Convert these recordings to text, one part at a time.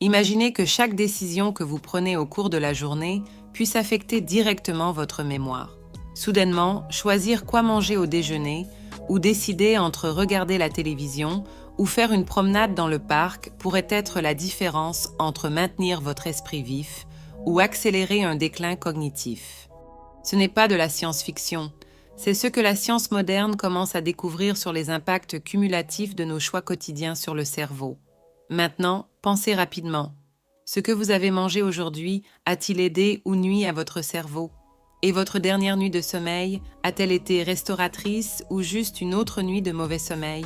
Imaginez que chaque décision que vous prenez au cours de la journée puisse affecter directement votre mémoire. Soudainement, choisir quoi manger au déjeuner ou décider entre regarder la télévision ou faire une promenade dans le parc pourrait être la différence entre maintenir votre esprit vif ou accélérer un déclin cognitif. Ce n'est pas de la science-fiction, c'est ce que la science moderne commence à découvrir sur les impacts cumulatifs de nos choix quotidiens sur le cerveau. Maintenant, pensez rapidement. Ce que vous avez mangé aujourd'hui a-t-il aidé ou nui à votre cerveau? Et votre dernière nuit de sommeil a-t-elle été restauratrice ou juste une autre nuit de mauvais sommeil?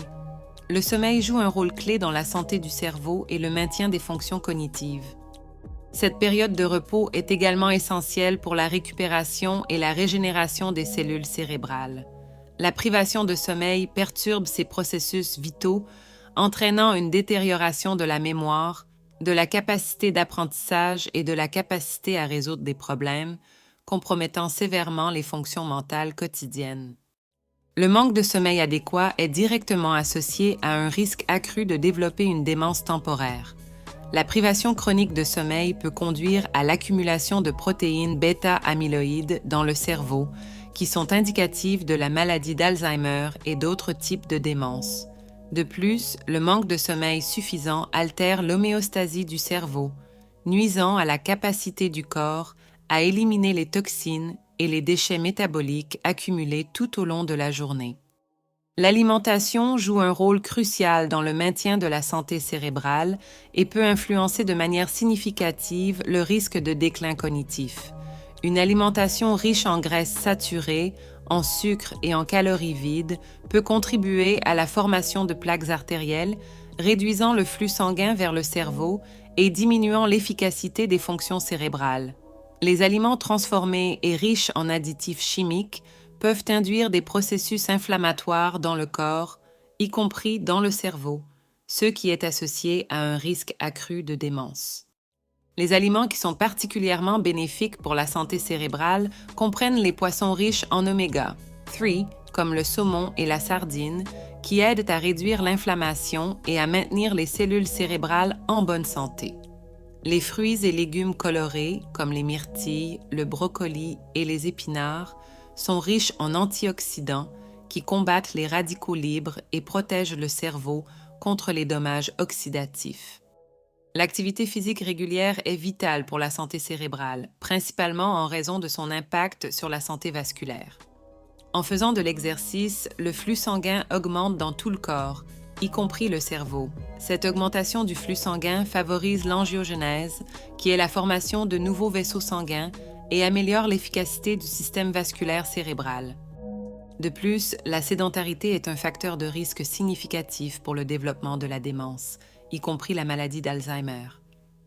Le sommeil joue un rôle clé dans la santé du cerveau et le maintien des fonctions cognitives. Cette période de repos est également essentielle pour la récupération et la régénération des cellules cérébrales. La privation de sommeil perturbe ces processus vitaux, entraînant une détérioration de la mémoire, de la capacité d'apprentissage et de la capacité à résoudre des problèmes, compromettant sévèrement les fonctions mentales quotidiennes. Le manque de sommeil adéquat est directement associé à un risque accru de développer une démence temporaire. La privation chronique de sommeil peut conduire à l'accumulation de protéines bêta-amyloïdes dans le cerveau, qui sont indicatives de la maladie d'Alzheimer et d'autres types de démence. De plus, le manque de sommeil suffisant altère l'homéostasie du cerveau, nuisant à la capacité du corps à éliminer les toxines et les déchets métaboliques accumulés tout au long de la journée. L'alimentation joue un rôle crucial dans le maintien de la santé cérébrale et peut influencer de manière significative le risque de déclin cognitif. Une alimentation riche en graisses saturées, en sucre et en calories vides peut contribuer à la formation de plaques artérielles, réduisant le flux sanguin vers le cerveau et diminuant l'efficacité des fonctions cérébrales. Les aliments transformés et riches en additifs chimiques peuvent induire des processus inflammatoires dans le corps, y compris dans le cerveau, ce qui est associé à un risque accru de démence. Les aliments qui sont particulièrement bénéfiques pour la santé cérébrale comprennent les poissons riches en oméga 3, comme le saumon et la sardine, qui aident à réduire l'inflammation et à maintenir les cellules cérébrales en bonne santé. Les fruits et légumes colorés, comme les myrtilles, le brocoli et les épinards, sont riches en antioxydants qui combattent les radicaux libres et protègent le cerveau contre les dommages oxydatifs. L'activité physique régulière est vitale pour la santé cérébrale, principalement en raison de son impact sur la santé vasculaire. En faisant de l'exercice, le flux sanguin augmente dans tout le corps, y compris le cerveau. Cette augmentation du flux sanguin favorise l'angiogenèse, qui est la formation de nouveaux vaisseaux sanguins, et améliore l'efficacité du système vasculaire cérébral. De plus, la sédentarité est un facteur de risque significatif pour le développement de la démence, y compris la maladie d'Alzheimer.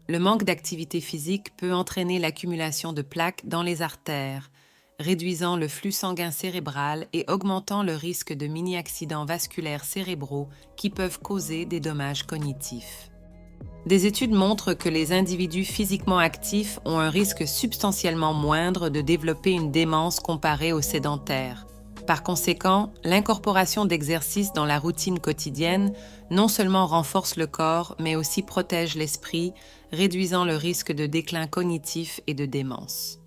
Le manque d'activité physique peut entraîner l'accumulation de plaques dans les artères, réduisant le flux sanguin cérébral et augmentant le risque de mini-accidents vasculaires cérébraux qui peuvent causer des dommages cognitifs. Des études montrent que les individus physiquement actifs ont un risque substantiellement moindre de développer une démence comparée aux sédentaires. Par conséquent, l'incorporation d'exercices dans la routine quotidienne non seulement renforce le corps, mais aussi protège l'esprit, réduisant le risque de déclin cognitif et de démence.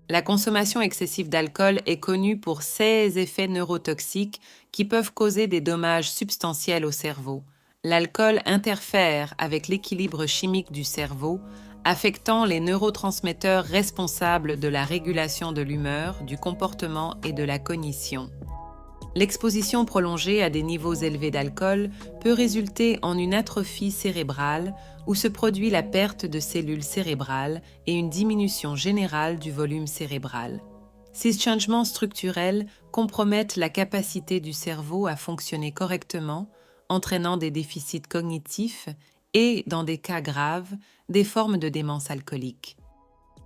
La consommation excessive d'alcool est connue pour ses effets neurotoxiques qui peuvent causer des dommages substantiels au cerveau. L'alcool interfère avec l'équilibre chimique du cerveau, affectant les neurotransmetteurs responsables de la régulation de l'humeur, du comportement et de la cognition. L'exposition prolongée à des niveaux élevés d'alcool peut résulter en une atrophie cérébrale où se produit la perte de cellules cérébrales et une diminution générale du volume cérébral. Ces changements structurels compromettent la capacité du cerveau à fonctionner correctement, entraînant des déficits cognitifs et, dans des cas graves, des formes de démence alcoolique.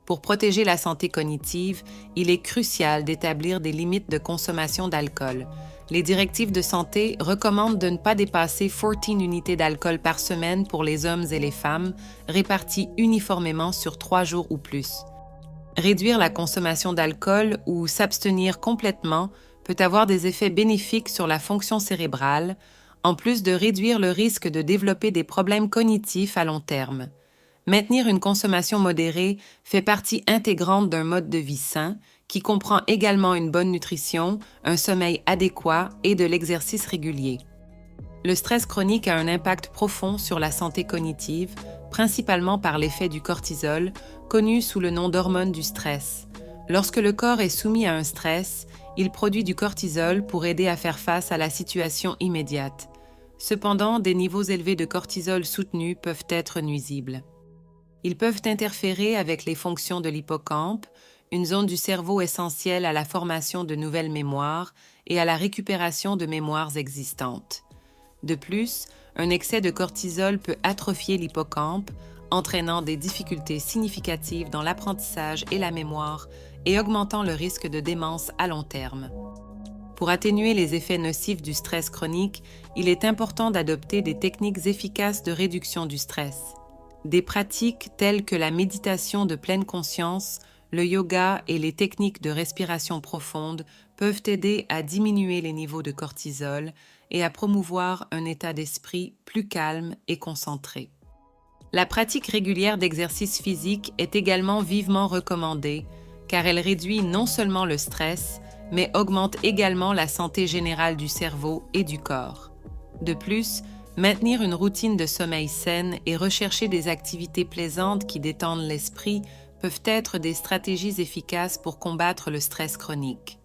Pour protéger la santé cognitive, il est crucial d'établir des limites de consommation d'alcool. Les directives de santé recommandent de ne pas dépasser 14 unités d'alcool par semaine pour les hommes et les femmes, réparties uniformément sur 3 jours ou plus. Réduire la consommation d'alcool ou s'abstenir complètement peut avoir des effets bénéfiques sur la fonction cérébrale, en plus de réduire le risque de développer des problèmes cognitifs à long terme. Maintenir une consommation modérée fait partie intégrante d'un mode de vie sain qui comprend également une bonne nutrition, un sommeil adéquat et de l'exercice régulier. Le stress chronique a un impact profond sur la santé cognitive, principalement par l'effet du cortisol, connu sous le nom d'hormone du stress. Lorsque le corps est soumis à un stress, il produit du cortisol pour aider à faire face à la situation immédiate. Cependant, des niveaux élevés de cortisol soutenus peuvent être nuisibles. Ils peuvent interférer avec les fonctions de l'hippocampe, une zone du cerveau essentielle à la formation de nouvelles mémoires et à la récupération de mémoires existantes. De plus, un excès de cortisol peut atrophier l'hippocampe, entraînant des difficultés significatives dans l'apprentissage et la mémoire et augmentant le risque de démence à long terme. Pour atténuer les effets nocifs du stress chronique, il est important d'adopter des techniques efficaces de réduction du stress. Des pratiques telles que la méditation de pleine conscience, le yoga et les techniques de respiration profonde peuvent aider à diminuer les niveaux de cortisol et à promouvoir un état d'esprit plus calme et concentré. La pratique régulière d'exercice physique est également vivement recommandée car elle réduit non seulement le stress, mais augmente également la santé générale du cerveau et du corps. De plus, maintenir une routine de sommeil saine et rechercher des activités plaisantes qui détendent l'esprit peuvent être des stratégies efficaces pour combattre le stress chronique.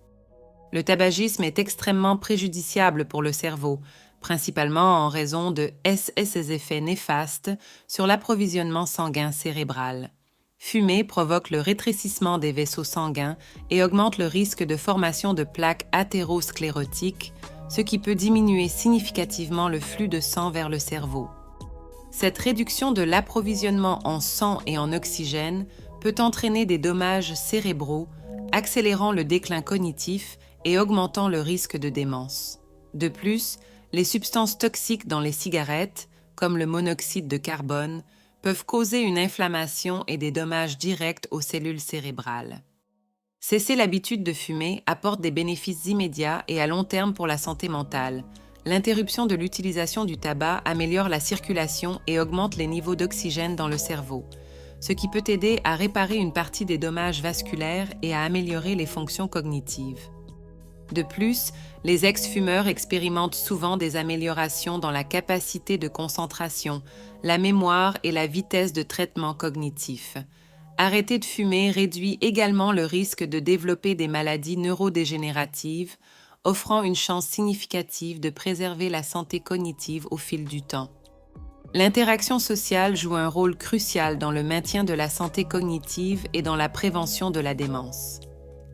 Le tabagisme est extrêmement préjudiciable pour le cerveau, principalement en raison de ses effets néfastes sur l'approvisionnement sanguin cérébral. Fumer provoque le rétrécissement des vaisseaux sanguins et augmente le risque de formation de plaques athérosclérotiques, ce qui peut diminuer significativement le flux de sang vers le cerveau. Cette réduction de l'approvisionnement en sang et en oxygène peut entraîner des dommages cérébraux, accélérant le déclin cognitif et augmentant le risque de démence. De plus, les substances toxiques dans les cigarettes, comme le monoxyde de carbone, peuvent causer une inflammation et des dommages directs aux cellules cérébrales. Cesser l'habitude de fumer apporte des bénéfices immédiats et à long terme pour la santé mentale. L'interruption de l'utilisation du tabac améliore la circulation et augmente les niveaux d'oxygène dans le cerveau, ce qui peut aider à réparer une partie des dommages vasculaires et à améliorer les fonctions cognitives. De plus, les ex-fumeurs expérimentent souvent des améliorations dans la capacité de concentration, la mémoire et la vitesse de traitement cognitif. Arrêter de fumer réduit également le risque de développer des maladies neurodégénératives, offrant une chance significative de préserver la santé cognitive au fil du temps. L'interaction sociale joue un rôle crucial dans le maintien de la santé cognitive et dans la prévention de la démence.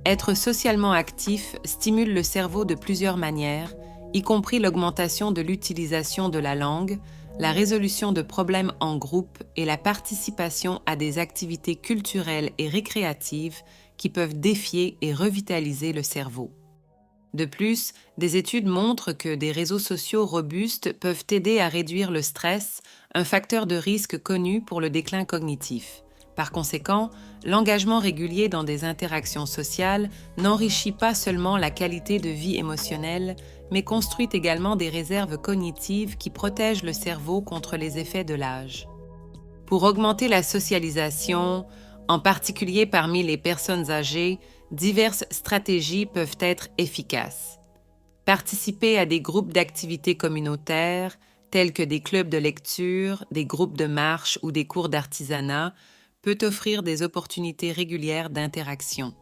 Être socialement actif stimule le cerveau de plusieurs manières, y compris l'augmentation de l'utilisation de la langue, la résolution de problèmes en groupe et la participation à des activités culturelles et récréatives qui peuvent défier et revitaliser le cerveau. De plus, des études montrent que des réseaux sociaux robustes peuvent aider à réduire le stress, un facteur de risque connu pour le déclin cognitif. Par conséquent, l'engagement régulier dans des interactions sociales n'enrichit pas seulement la qualité de vie émotionnelle, mais construit également des réserves cognitives qui protègent le cerveau contre les effets de l'âge. Pour augmenter la socialisation, en particulier parmi les personnes âgées, diverses stratégies peuvent être efficaces. Participer à des groupes d'activités communautaires, tels que des clubs de lecture, des groupes de marche ou des cours d'artisanat, peut offrir des opportunités régulières d'interaction.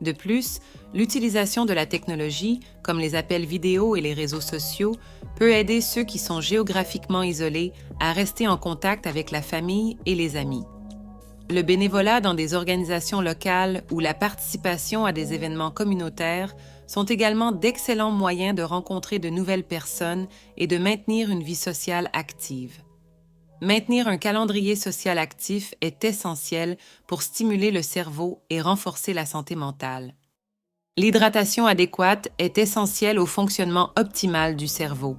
De plus, l'utilisation de la technologie, comme les appels vidéo et les réseaux sociaux, peut aider ceux qui sont géographiquement isolés à rester en contact avec la famille et les amis. Le bénévolat dans des organisations locales ou la participation à des événements communautaires sont également d'excellents moyens de rencontrer de nouvelles personnes et de maintenir une vie sociale active. Maintenir un calendrier social actif est essentiel pour stimuler le cerveau et renforcer la santé mentale. L'hydratation adéquate est essentielle au fonctionnement optimal du cerveau.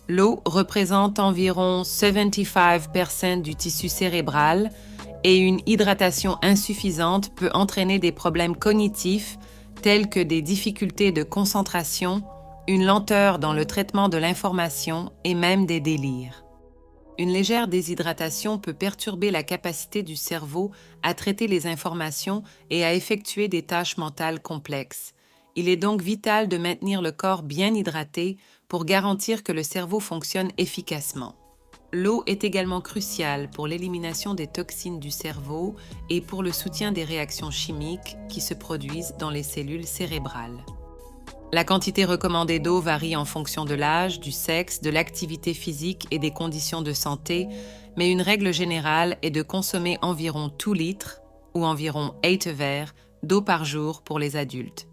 L'eau représente environ 75% du tissu cérébral et une hydratation insuffisante peut entraîner des problèmes cognitifs tels que des difficultés de concentration, une lenteur dans le traitement de l'information et même des délires. Une légère déshydratation peut perturber la capacité du cerveau à traiter les informations et à effectuer des tâches mentales complexes. Il est donc vital de maintenir le corps bien hydraté pour garantir que le cerveau fonctionne efficacement. L'eau est également cruciale pour l'élimination des toxines du cerveau et pour le soutien des réactions chimiques qui se produisent dans les cellules cérébrales. La quantité recommandée d'eau varie en fonction de l'âge, du sexe, de l'activité physique et des conditions de santé, mais une règle générale est de consommer environ 2 litres, ou environ 8 verres, d'eau par jour pour les adultes.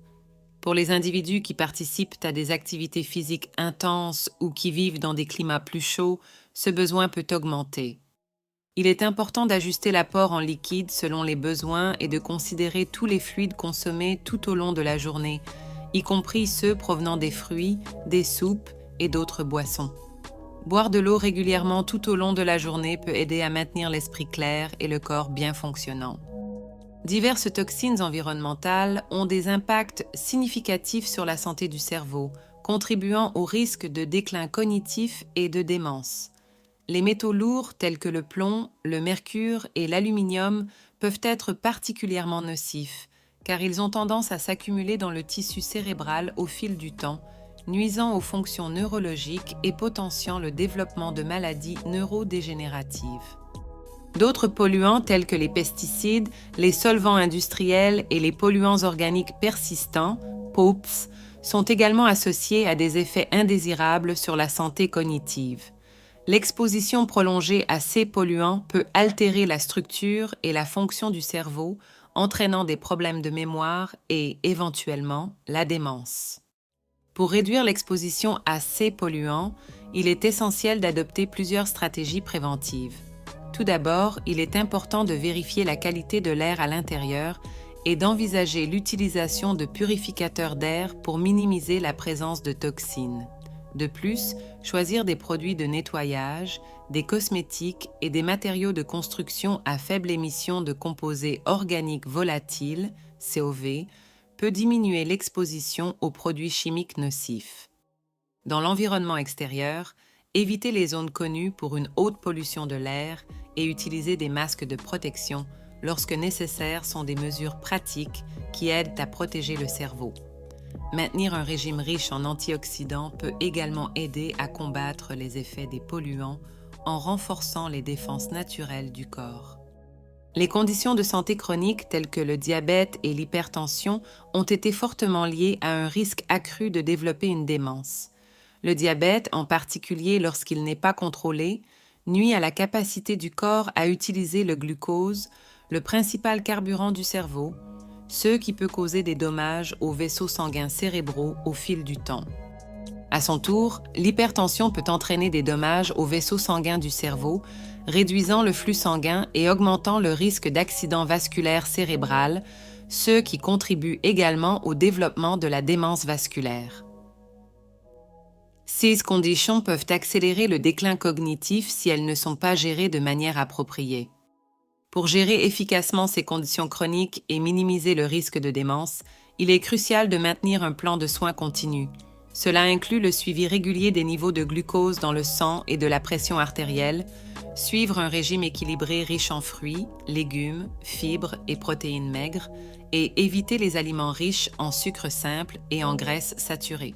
Pour les individus qui participent à des activités physiques intenses ou qui vivent dans des climats plus chauds, ce besoin peut augmenter. Il est important d'ajuster l'apport en liquide selon les besoins et de considérer tous les fluides consommés tout au long de la journée, y compris ceux provenant des fruits, des soupes et d'autres boissons. Boire de l'eau régulièrement tout au long de la journée peut aider à maintenir l'esprit clair et le corps bien fonctionnant. Diverses toxines environnementales ont des impacts significatifs sur la santé du cerveau, contribuant au risque de déclin cognitif et de démence. Les métaux lourds tels que le plomb, le mercure et l'aluminium peuvent être particulièrement nocifs, car ils ont tendance à s'accumuler dans le tissu cérébral au fil du temps, nuisant aux fonctions neurologiques et potenciant le développement de maladies neurodégénératives. D'autres polluants tels que les pesticides, les solvants industriels et les polluants organiques persistants, POPs, sont également associés à des effets indésirables sur la santé cognitive. L'exposition prolongée à ces polluants peut altérer la structure et la fonction du cerveau, entraînant des problèmes de mémoire et, éventuellement, la démence. Pour réduire l'exposition à ces polluants, il est essentiel d'adopter plusieurs stratégies préventives. Tout d'abord, il est important de vérifier la qualité de l'air à l'intérieur et d'envisager l'utilisation de purificateurs d'air pour minimiser la présence de toxines. De plus, choisir des produits de nettoyage, des cosmétiques et des matériaux de construction à faible émission de composés organiques volatiles, COV, peut diminuer l'exposition aux produits chimiques nocifs. Dans l'environnement extérieur, évitez les zones connues pour une haute pollution de l'air et utilisez des masques de protection lorsque nécessaires sont des mesures pratiques qui aident à protéger le cerveau. Maintenir un régime riche en antioxydants peut également aider à combattre les effets des polluants en renforçant les défenses naturelles du corps. Les conditions de santé chroniques telles que le diabète et l'hypertension ont été fortement liées à un risque accru de développer une démence. Le diabète, en particulier lorsqu'il n'est pas contrôlé, nuit à la capacité du corps à utiliser le glucose, le principal carburant du cerveau, ce qui peut causer des dommages aux vaisseaux sanguins cérébraux au fil du temps. À son tour, l'hypertension peut entraîner des dommages aux vaisseaux sanguins du cerveau, réduisant le flux sanguin et augmentant le risque d'accident vasculaire cérébral, ce qui contribue également au développement de la démence vasculaire. Ces conditions peuvent accélérer le déclin cognitif si elles ne sont pas gérées de manière appropriée. Pour gérer efficacement ces conditions chroniques et minimiser le risque de démence, il est crucial de maintenir un plan de soins continu. Cela inclut le suivi régulier des niveaux de glucose dans le sang et de la pression artérielle, suivre un régime équilibré riche en fruits, légumes, fibres et protéines maigres, et éviter les aliments riches en sucre simple et en graisses saturées.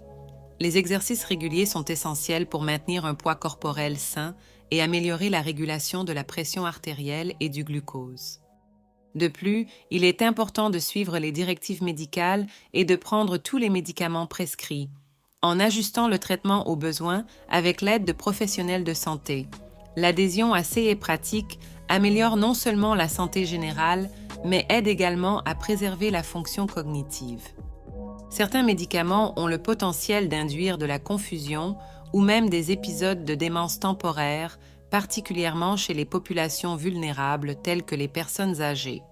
Les exercices réguliers sont essentiels pour maintenir un poids corporel sain et améliorer la régulation de la pression artérielle et du glucose. De plus, il est important de suivre les directives médicales et de prendre tous les médicaments prescrits, en ajustant le traitement aux besoins avec l'aide de professionnels de santé. L'adhésion à ces pratiques améliore non seulement la santé générale, mais aide également à préserver la fonction cognitive. Certains médicaments ont le potentiel d'induire de la confusion ou même des épisodes de démence temporaire, particulièrement chez les populations vulnérables telles que les personnes âgées.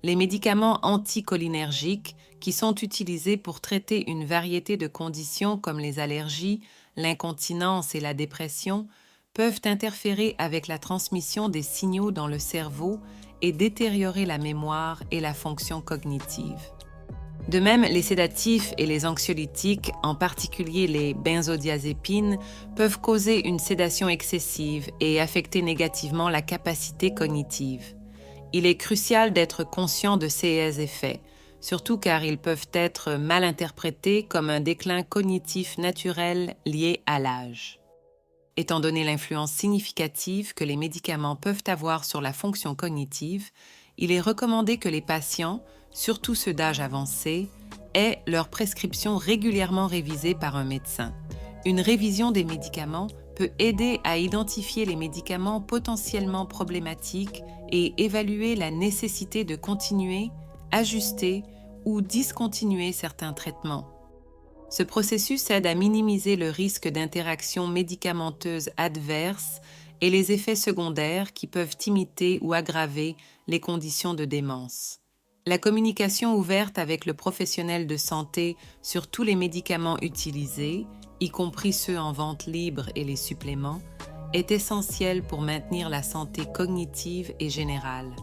Les médicaments anticholinergiques, qui sont utilisés pour traiter une variété de conditions comme les allergies, l'incontinence et la dépression, peuvent interférer avec la transmission des signaux dans le cerveau et détériorer la mémoire et la fonction cognitive. De même, les sédatifs et les anxiolytiques, en particulier les benzodiazépines, peuvent causer une sédation excessive et affecter négativement la capacité cognitive. Il est crucial d'être conscient de ces effets, surtout car ils peuvent être mal interprétés comme un déclin cognitif naturel lié à l'âge. Étant donné l'influence significative que les médicaments peuvent avoir sur la fonction cognitive, il est recommandé que les patients, surtout ceux d'âge avancé, aient leur prescription régulièrement révisée par un médecin. Une révision des médicaments peut aider à identifier les médicaments potentiellement problématiques et évaluer la nécessité de continuer, ajuster ou discontinuer certains traitements. Ce processus aide à minimiser le risque d'interactions médicamenteuses adverses et les effets secondaires qui peuvent imiter ou aggraver les conditions de démence. La communication ouverte avec le professionnel de santé sur tous les médicaments utilisés, y compris ceux en vente libre et les suppléments, est essentielle pour maintenir la santé cognitive et générale.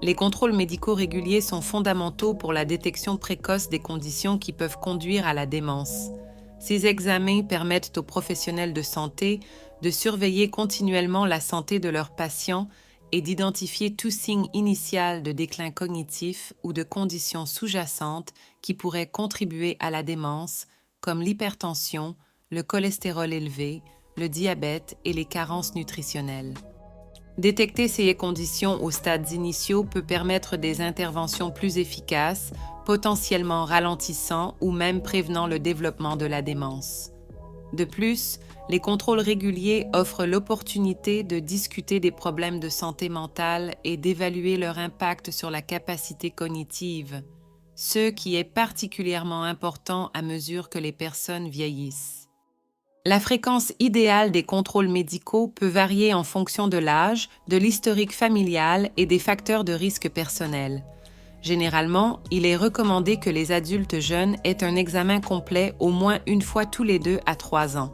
Les contrôles médicaux réguliers sont fondamentaux pour la détection précoce des conditions qui peuvent conduire à la démence. Ces examens permettent aux professionnels de santé de surveiller continuellement la santé de leurs patients et d'identifier tout signe initial de déclin cognitif ou de conditions sous-jacentes qui pourraient contribuer à la démence, comme l'hypertension, le cholestérol élevé, le diabète et les carences nutritionnelles. Détecter ces conditions aux stades initiaux peut permettre des interventions plus efficaces, potentiellement ralentissant ou même prévenant le développement de la démence. De plus, les contrôles réguliers offrent l'opportunité de discuter des problèmes de santé mentale et d'évaluer leur impact sur la capacité cognitive, ce qui est particulièrement important à mesure que les personnes vieillissent. La fréquence idéale des contrôles médicaux peut varier en fonction de l'âge, de l'historique familial et des facteurs de risque personnels. Généralement, il est recommandé que les adultes jeunes aient un examen complet au moins une fois tous les 2 à 3 ans.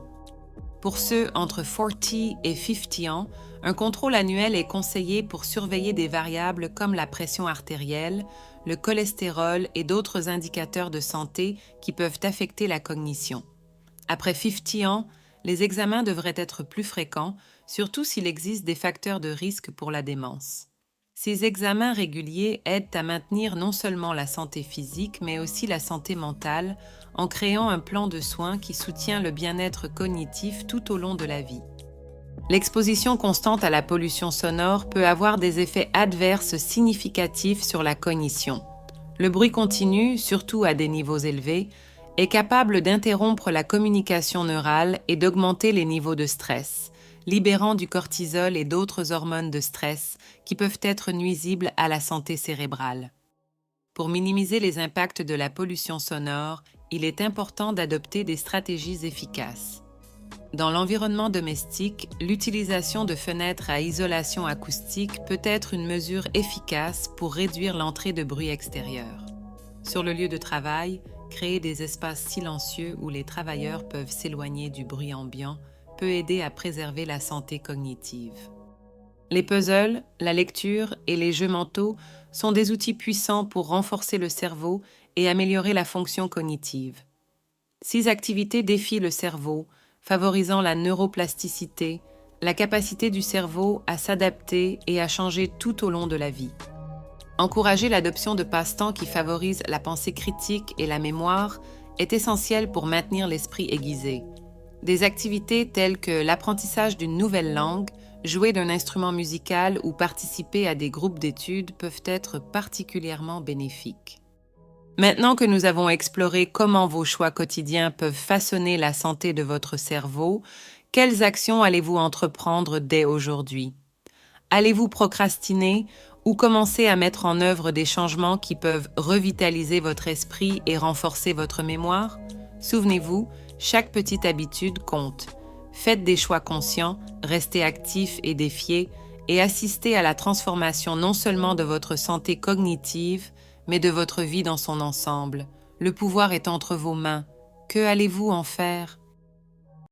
Pour ceux entre 40 et 50 ans, un contrôle annuel est conseillé pour surveiller des variables comme la pression artérielle, le cholestérol et d'autres indicateurs de santé qui peuvent affecter la cognition. Après 50 ans, les examens devraient être plus fréquents, surtout s'il existe des facteurs de risque pour la démence. Ces examens réguliers aident à maintenir non seulement la santé physique, mais aussi la santé mentale, en créant un plan de soins qui soutient le bien-être cognitif tout au long de la vie. L'exposition constante à la pollution sonore peut avoir des effets adverses significatifs sur la cognition. Le bruit continu, surtout à des niveaux élevés, est capable d'interrompre la communication neurale et d'augmenter les niveaux de stress, libérant du cortisol et d'autres hormones de stress qui peuvent être nuisibles à la santé cérébrale. Pour minimiser les impacts de la pollution sonore, il est important d'adopter des stratégies efficaces. Dans l'environnement domestique, l'utilisation de fenêtres à isolation acoustique peut être une mesure efficace pour réduire l'entrée de bruit extérieur. Sur le lieu de travail, créer des espaces silencieux où les travailleurs peuvent s'éloigner du bruit ambiant peut aider à préserver la santé cognitive. Les puzzles, la lecture et les jeux mentaux sont des outils puissants pour renforcer le cerveau et améliorer la fonction cognitive. Ces activités défient le cerveau, favorisant la neuroplasticité, la capacité du cerveau à s'adapter et à changer tout au long de la vie. Encourager l'adoption de passe-temps qui favorisent la pensée critique et la mémoire est essentiel pour maintenir l'esprit aiguisé. Des activités telles que l'apprentissage d'une nouvelle langue, jouer d'un instrument musical ou participer à des groupes d'études peuvent être particulièrement bénéfiques. Maintenant que nous avons exploré comment vos choix quotidiens peuvent façonner la santé de votre cerveau, quelles actions allez-vous entreprendre dès aujourd'hui? Allez-vous procrastiner ou commencer à mettre en œuvre des changements qui peuvent revitaliser votre esprit et renforcer votre mémoire? Souvenez-vous, chaque petite habitude compte. Faites des choix conscients, restez actifs et défiés et assistez à la transformation non seulement de votre santé cognitive, mais de votre vie dans son ensemble. Le pouvoir est entre vos mains. Que allez-vous en faire?